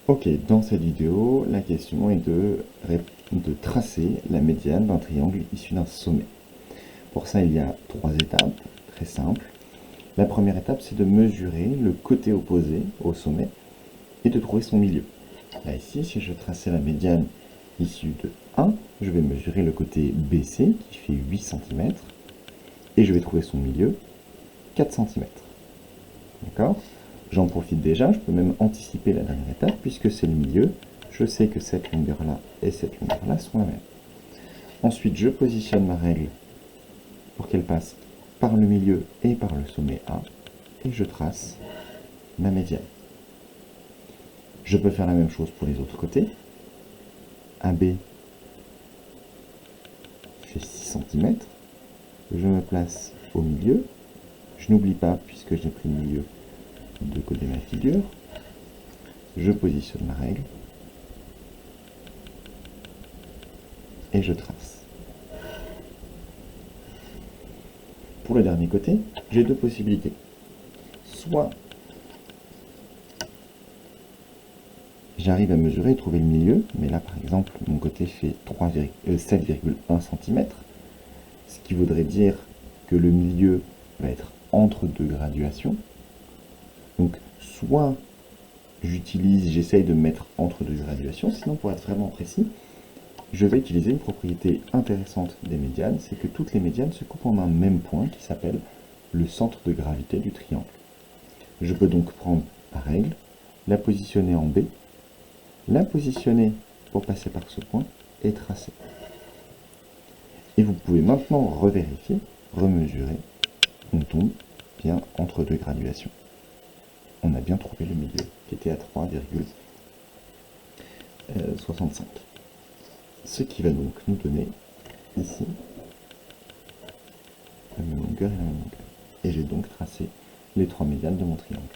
Ok, dans cette vidéo, la question est de tracer la médiane d'un triangle issu d'un sommet. Pour ça, il y a 3 étapes, très simples. La première étape, c'est de mesurer le côté opposé au sommet et de trouver son milieu. Là, ici, si je traçais la médiane issue de 1, je vais mesurer le côté BC, qui fait 8 cm, et je vais trouver son milieu, 4 cm. D'accord ? J'en profite déjà, je peux même anticiper la dernière étape, puisque c'est le milieu. Je sais que cette longueur-là et cette longueur-là sont la même. Ensuite, je positionne ma règle pour qu'elle passe par le milieu et par le sommet A, et je trace ma médiane. Je peux faire la même chose pour les autres côtés. AB fait 6 cm. Je me place au milieu. Je n'oublie pas, puisque j'ai pris le milieu, de coder ma figure. Je positionne ma règle. Et je trace. Pour le dernier côté, j'ai deux possibilités. Soit j'arrive à mesurer et trouver le milieu, mais là par exemple mon côté fait 7,1 cm, ce qui voudrait dire que le milieu va être entre deux graduations. Donc soit j'essaye de me mettre entre deux graduations, sinon pour être vraiment précis, je vais utiliser une propriété intéressante des médianes, c'est que toutes les médianes se coupent en un même point qui s'appelle le centre de gravité du triangle. Je peux donc prendre ma règle, la positionner en B, la positionner pour passer par ce point et tracer. Et vous pouvez maintenant revérifier, remesurer, on tombe bien entre deux graduations. On a bien trouvé le milieu qui était à 3,65. Ce qui va donc nous donner ici la même longueur et la même longueur. Et j'ai donc tracé les trois médianes de mon triangle.